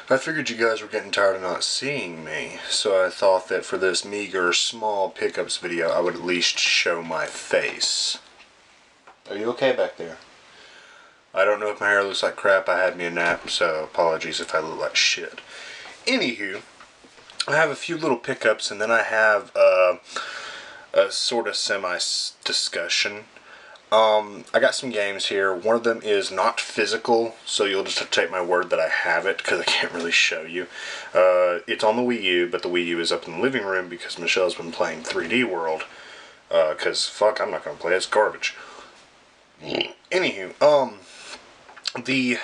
I figured you guys were getting tired of not seeing me, so I thought that for this meager, small pickups video, I would at least show my face. Are you okay back there? I don't know if my hair looks like crap. I had me a nap, so apologies if I look like shit. Anywho, I have a few little pickups, and then I have a sort of semi-discussion. I got some games here. One of them is not physical, so you'll just have to take my word that I have it, because I can't really show you. It's on the Wii U, but the Wii U is up in the living room because Michelle's been playing 3D World. Because, fuck, I'm not going to play it. It's garbage. Anywho, the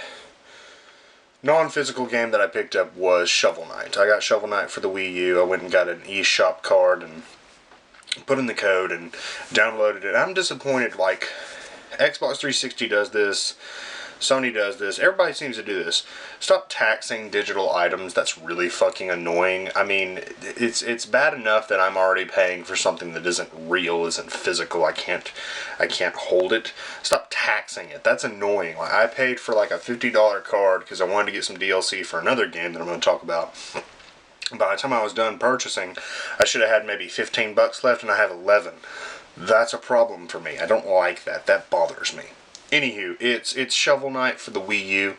non-physical game that I picked up was Shovel Knight. I got Shovel Knight for the Wii U. I went and got an eShop card and put in the code and downloaded it. I'm disappointed, like, Xbox 360 does this, Sony does this, everybody seems to do this. Stop taxing digital items. That's really fucking annoying. I mean, it's bad enough that I'm already paying for something that isn't real, isn't physical. I can't hold it. Stop taxing it. That's annoying. Like, I paid for like a $50 card because I wanted to get some DLC for another game that I'm going to talk about. By the time I was done purchasing, I should have had maybe 15 bucks left, and I have 11. That's a problem for me. I don't like that. That bothers me. Anywho, it's Shovel Knight for the Wii U,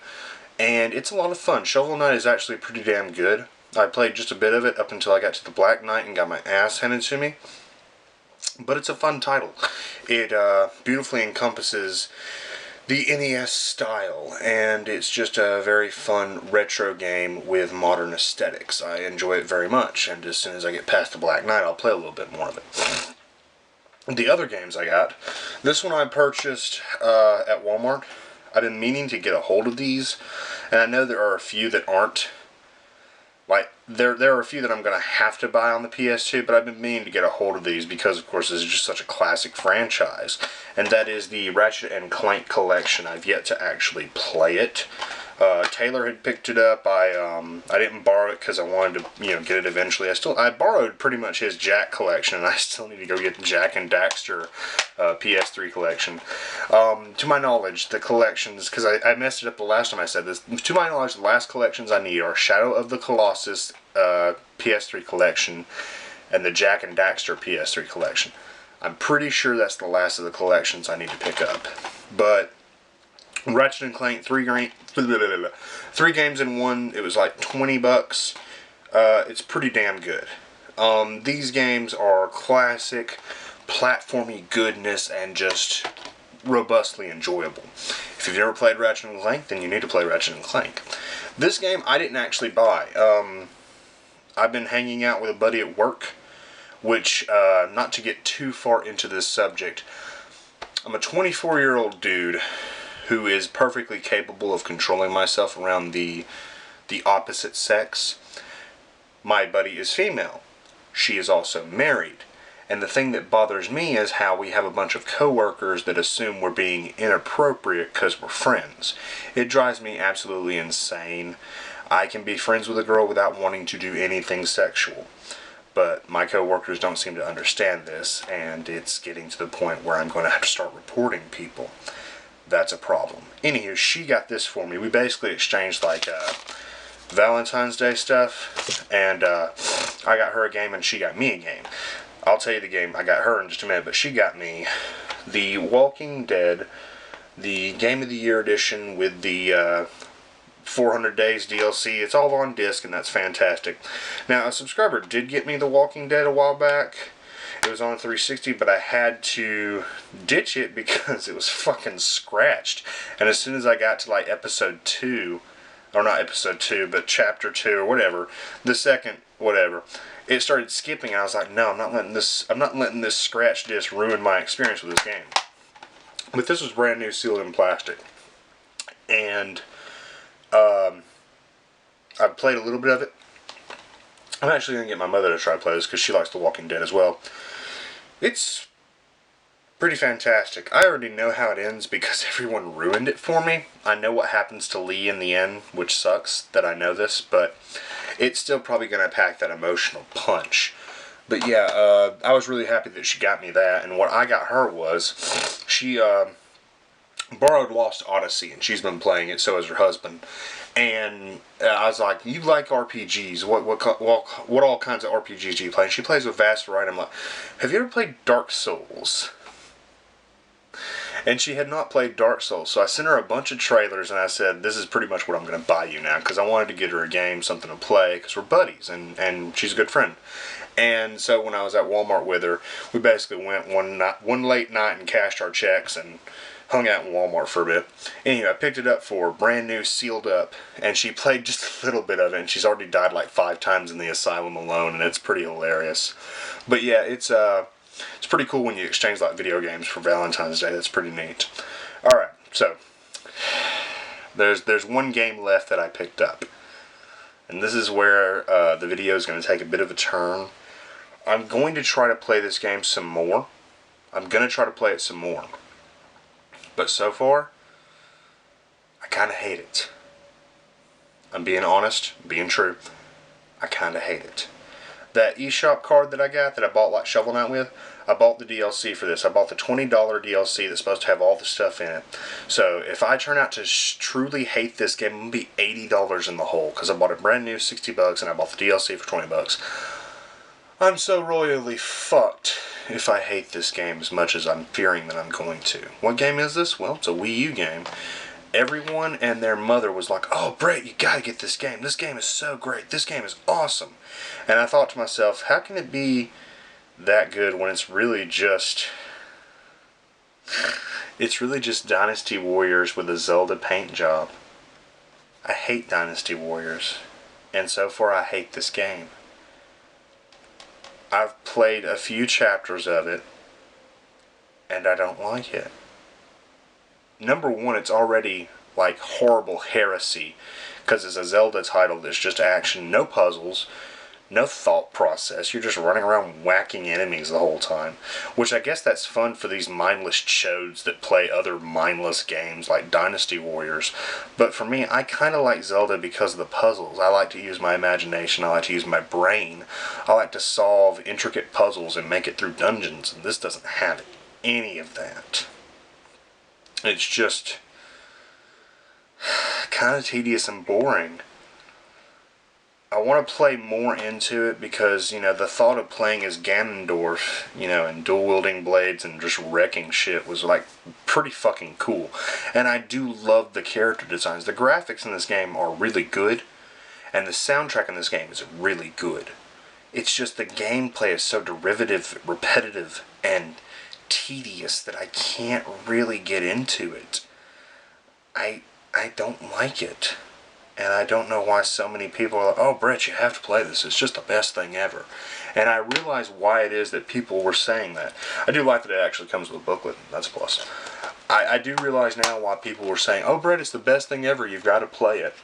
and it's a lot of fun. Shovel Knight is actually pretty damn good. I played just a bit of it up until I got to the Black Knight and got my ass handed to me. But it's a fun title. It beautifully encompasses the NES style, and it's just a very fun retro game with modern aesthetics. I enjoy it very much, and as soon as I get past the Black Knight, I'll play a little bit more of it. The other games I got, this one I purchased at Walmart. I've been meaning to get a hold of these, and I know there are a few that aren't. Like, there are a few that I'm going to have to buy on the PS2, but I've been meaning to get a hold of these because, of course, this is just such a classic franchise. And that is the Ratchet and Clank collection. I've yet to actually play it. Taylor had picked it up. I didn't borrow it because I wanted to, get it eventually. I borrowed pretty much his Jack collection, and I still need to go get the Jack and Daxter PS3 collection. To my knowledge, the collections, because I messed it up the last time I said this, to my knowledge, the last collections I need are Shadow of the Colossus PS3 collection and the Jack and Daxter PS3 collection. I'm pretty sure that's the last of the collections I need to pick up. But Ratchet and Clank, three games in one, it was like 20 bucks. It's pretty damn good. These games are classic platformy goodness and just robustly enjoyable. If you've never played Ratchet and Clank, then you need to play Ratchet and Clank. This game I didn't actually buy. I've been hanging out with a buddy at work, which, not to get too far into this subject, I'm a 24-year-old dude who is perfectly capable of controlling myself around the opposite sex. My buddy is female. She is also married. And the thing that bothers me is how we have a bunch of coworkers that assume we're being inappropriate because we're friends. It drives me absolutely insane. I can be friends with a girl without wanting to do anything sexual. But my coworkers don't seem to understand this, and it's getting to the point where I'm going to have to start reporting people. That's a problem. Anywho, she got this for me. We basically exchanged like Valentine's Day stuff, and I got her a game and she got me a game. I'll tell you the game I got her in just a minute, but she got me The Walking Dead, the Game of the Year edition with the 400 Days DLC. It's all on disc, and that's fantastic. Now, a subscriber did get me The Walking Dead a while back. It was on 360, but I had to ditch it because it was fucking scratched. And as soon as I got to like episode 2, or not episode 2, but chapter 2 or whatever, the second whatever, it started skipping. And I was like, no, I'm not letting this scratch disc ruin my experience with this game. But this was brand new, sealed in plastic. And I've played a little bit of it. I'm actually going to get my mother to try to play this because she likes The Walking Dead as well. It's pretty fantastic. I already know how it ends because everyone ruined it for me. I know what happens to Lee in the end, which sucks that I know this, but it's still probably going to pack that emotional punch. But yeah, I was really happy that she got me that, and what I got her was, she borrowed Lost Odyssey, and she's been playing it. So has her husband. And I was like, "You like RPGs? What all kinds of RPGs do you play?" And she plays with vast variety. I'm like, "Have you ever played Dark Souls?" And she had not played Dark Souls, so I sent her a bunch of trailers, and I said, "This is pretty much what I'm going to buy you now," because I wanted to get her a game, something to play, because we're buddies, and she's a good friend. And so when I was at Walmart with her, we basically went one late night and cashed our checks and hung out in Walmart for a bit. Anyway, I picked it up for her, brand new, sealed up, and she played just a little bit of it, and she's already died like 5 times in the asylum alone, and it's pretty hilarious. But yeah, it's pretty cool when you exchange like video games for Valentine's Day. That's pretty neat. All right, so there's one game left that I picked up, and this is where the video is going to take a bit of a turn. I'm going to try to play this game some more. I'm going to try to play it some more. But so far, I kind of hate it. I'm being honest, being true. I kind of hate it. That eShop card that I got, that I bought like Shovel Knight with, I bought the DLC for this. I bought the $20 DLC that's supposed to have all the stuff in it. So if I turn out to truly hate this game, I'm going to be $80 in the hole, because I bought it brand new, $60, and I bought the DLC for $20. I'm so royally fucked if I hate this game as much as I'm fearing that I'm going to. What game is this? Well, it's a Wii U game. Everyone and their mother was like, "Oh, Brett, you gotta get this game. This game is so great. This game is awesome." And I thought to myself, how can it be that good when it's really just Dynasty Warriors with a Zelda paint job? I hate Dynasty Warriors, and so far I hate this game. I've played a few chapters of it, and I don't like it. Number one, it's already like horrible heresy, because it's a Zelda title that's just action, no puzzles, no thought process. You're just running around whacking enemies the whole time. Which I guess that's fun for these mindless chodes that play other mindless games like Dynasty Warriors. But for me, I kind of like Zelda because of the puzzles. I like to use my imagination. I like to use my brain. I like to solve intricate puzzles and make it through dungeons. And this doesn't have any of that. It's just kind of tedious and boring. I want to play more into it because, the thought of playing as Ganondorf, and dual-wielding blades and just wrecking shit was, like, pretty fucking cool. And I do love the character designs. The graphics in this game are really good, and the soundtrack in this game is really good. It's just the gameplay is so derivative, repetitive, and tedious that I can't really get into it. I don't like it. And I don't know why so many people are like, "Oh, Brett, you have to play this. It's just the best thing ever." And I realize why it is that people were saying that. I do like that it actually comes with a booklet. That's a plus. I do realize now why people were saying, "Oh, Brett, it's the best thing ever. You've got to play it."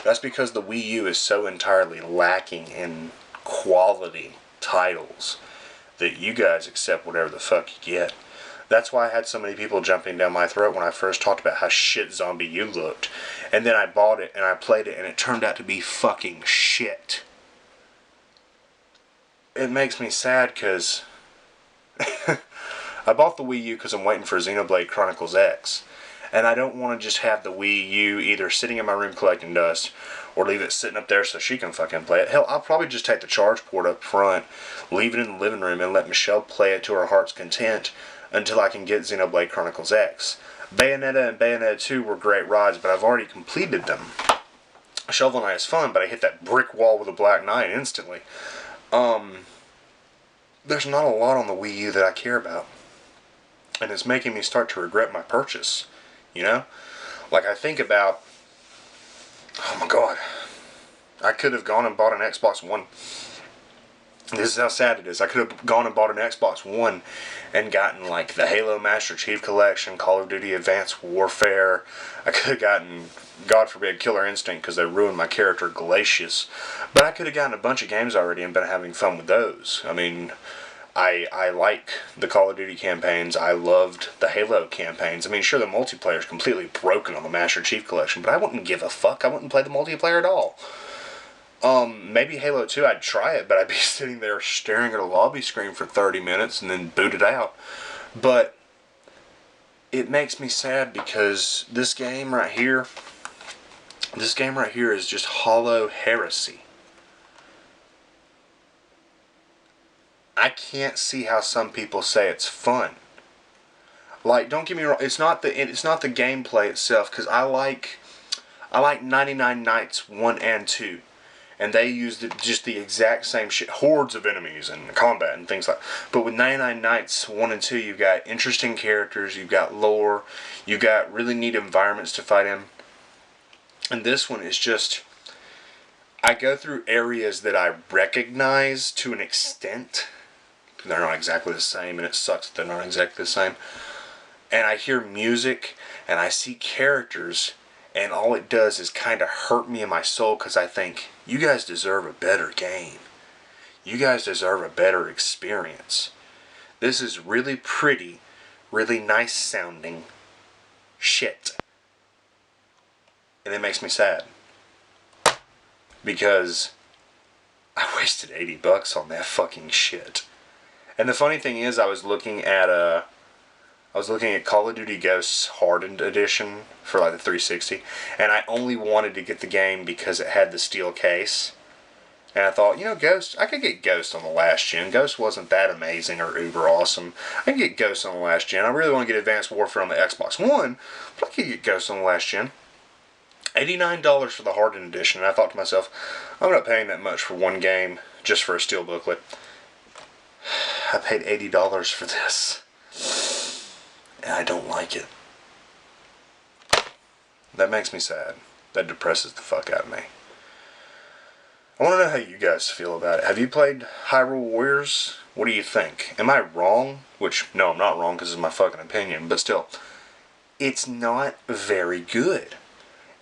That's because the Wii U is so entirely lacking in quality titles that you guys accept whatever the fuck you get. That's why I had so many people jumping down my throat when I first talked about how shit Zombie U looked. And then I bought it and I played it and it turned out to be fucking shit. It makes me sad because I bought the Wii U because I'm waiting for Xenoblade Chronicles X. And I don't want to just have the Wii U either sitting in my room collecting dust or leave it sitting up there so she can fucking play it. Hell, I'll probably just take the charge port up front, leave it in the living room, and let Michelle play it to her heart's content until I can get Xenoblade Chronicles X. Bayonetta and Bayonetta 2 were great rides, but I've already completed them. Shovel Knight is fun, but I hit that brick wall with a Black Knight instantly. There's not a lot on the Wii U that I care about. And it's making me start to regret my purchase. Like I think about, oh my god, I could have gone and bought an Xbox One. This is how sad it is. I could have gone and bought an Xbox One and gotten like the Halo Master Chief Collection, Call of Duty Advanced Warfare. I could have gotten, God forbid, Killer Instinct because they ruined my character Glacius. But I could have gotten a bunch of games already and been having fun with those. I mean, I like the Call of Duty campaigns. I loved the Halo campaigns. I mean, sure, the multiplayer is completely broken on the Master Chief Collection, but I wouldn't give a fuck. I wouldn't play the multiplayer at all. Maybe Halo 2, I'd try it, but I'd be sitting there staring at a lobby screen for 30 minutes and then boot it out. But it makes me sad because this game right here is just hollow heresy. I can't see how some people say it's fun. Like, don't get me wrong, it's not the gameplay itself, because I like 99 Nights 1 and 2. And they used just the exact same shit. Hordes of enemies and combat and things like that. But with 99 Nights 1 and 2, you've got interesting characters, you've got lore, you've got really neat environments to fight in. And this one is just... I go through areas that I recognize to an extent. They're not exactly the same, and it sucks that they're not exactly the same. And I hear music, and I see characters, and all it does is kind of hurt me in my soul, because I think, you guys deserve a better game. You guys deserve a better experience. This is really pretty, really nice sounding shit. And it makes me sad. Because I wasted $80 on that fucking shit. And the funny thing is, I was looking at Call of Duty Ghosts Hardened Edition for like the 360, and I only wanted to get the game because it had the steel case. And I thought, Ghost, I could get Ghost on the last gen. Ghost wasn't that amazing or uber awesome. I can get Ghost on the last gen. I really want to get Advanced Warfare on the Xbox One, but I could get Ghost on the last gen. $89 for the Hardened Edition, and I thought to myself, I'm not paying that much for one game just for a steel booklet. I paid $80 for this. And I don't like it. That makes me sad. That depresses the fuck out of me. I want to know how you guys feel about it. Have you played Hyrule Warriors? What do you think? Am I wrong? Which, no, I'm not wrong because it's my fucking opinion. But still, it's not very good.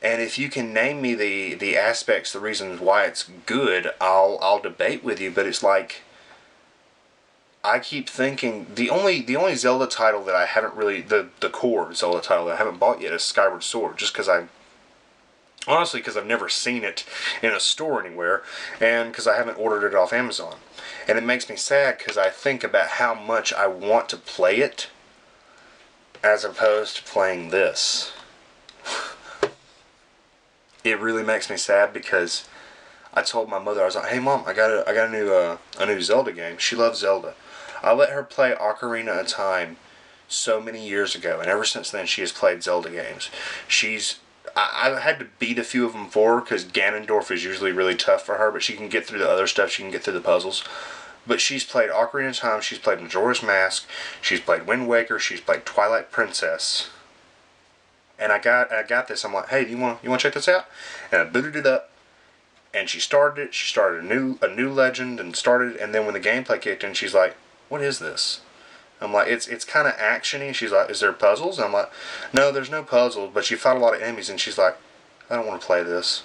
And if you can name me the aspects, the reasons why it's good, I'll debate with you. But it's like, I keep thinking the only Zelda title that I haven't really the core Zelda title that I haven't bought yet is Skyward Sword, just because I've never seen it in a store anywhere, and because I haven't ordered it off Amazon. And it makes me sad because I think about how much I want to play it as opposed to playing this. It really makes me sad because I told my mother, I was like, "Hey Mom, I got a new Zelda game." She loves Zelda. I let her play Ocarina of Time so many years ago, and ever since then she has played Zelda games. I had to beat a few of them for her because Ganondorf is usually really tough for her, but she can get through the other stuff, she can get through the puzzles. But she's played Ocarina of Time, she's played Majora's Mask, she's played Wind Waker, she's played Twilight Princess. And I got this, I'm like, "Hey, do you want to check this out?" And I booted it up. And she started it. She started a new legend and then when the gameplay kicked in, she's like, "What is this?" I'm like, it's kind of actiony. She's like, "Is there puzzles?" And I'm like, "No, there's no puzzles, but you fight a lot of enemies." And she's like, "I don't want to play this."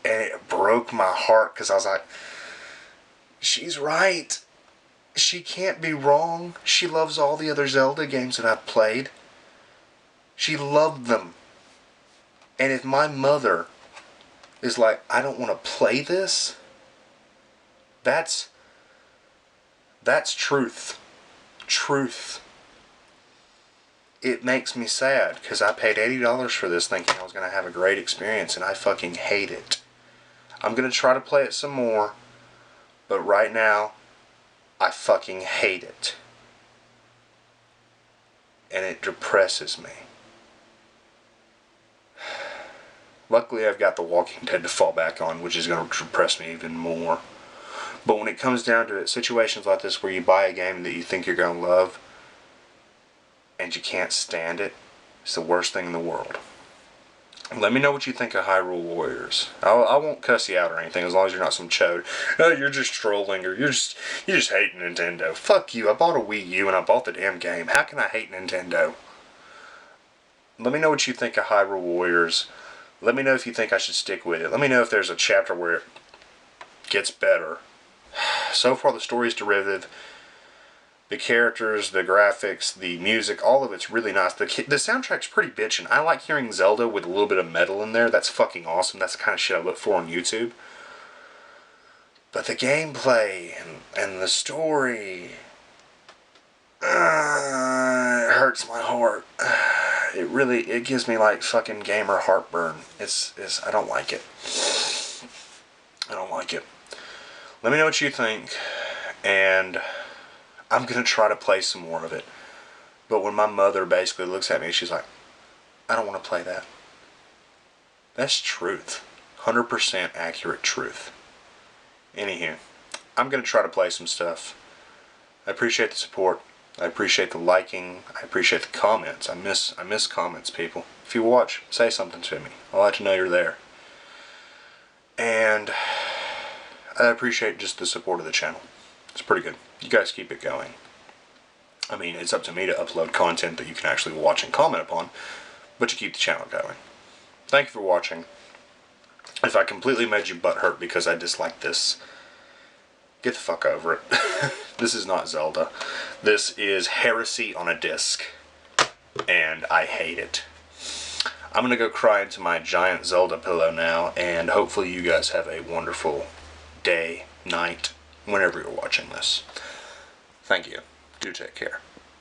And it broke my heart because I was like, she's right. She can't be wrong. She loves all the other Zelda games that I've played. She loved them. And if my mother is like, "I don't want to play this," that's truth. Truth. It makes me sad because I paid $80 for this thinking I was going to have a great experience, and I fucking hate it. I'm going to try to play it some more, but right now I fucking hate it. And it depresses me. Luckily, I've got The Walking Dead to fall back on, which is going to depress me even more. But when it comes down to it, situations like this where you buy a game that you think you're going to love and you can't stand it, it's the worst thing in the world. Let me know what you think of Hyrule Warriors. I won't cuss you out or anything as long as you're not some chode. "Oh, you're just trolling," or you're just hating Nintendo. Fuck you. I bought a Wii U and I bought the damn game. How can I hate Nintendo? Let me know what you think of Hyrule Warriors. Let me know if you think I should stick with it. Let me know if there's a chapter where it gets better. So far, the story's derivative. The characters, the graphics, the music, all of it's really nice. The soundtrack's pretty bitchin'. I like hearing Zelda with a little bit of metal in there. That's fucking awesome. That's the kind of shit I look for on YouTube. But the gameplay and the story... It hurts my heart. It gives me like fucking gamer heartburn. I don't like it. I don't like it. Let me know what you think, and I'm gonna try to play some more of it. But when my mother basically looks at me, she's like, I don't want to play that. That's truth. 100% accurate truth. Anywho, I'm gonna try to play some stuff. I appreciate the support. I appreciate the liking. I appreciate the comments. I miss comments, people. If you watch, say something to me. I'll let you know you're there. And I appreciate just the support of the channel. It's pretty good. You guys keep it going. I mean, it's up to me to upload content that you can actually watch and comment upon, but you keep the channel going. Thank you for watching. If I completely made your butt hurt because I dislike this, get the fuck over it. This is not Zelda. This is heresy on a disc. And I hate it. I'm gonna go cry into my giant Zelda pillow now, and hopefully you guys have a wonderful day, night, whenever you're watching this. Thank you. Do take care.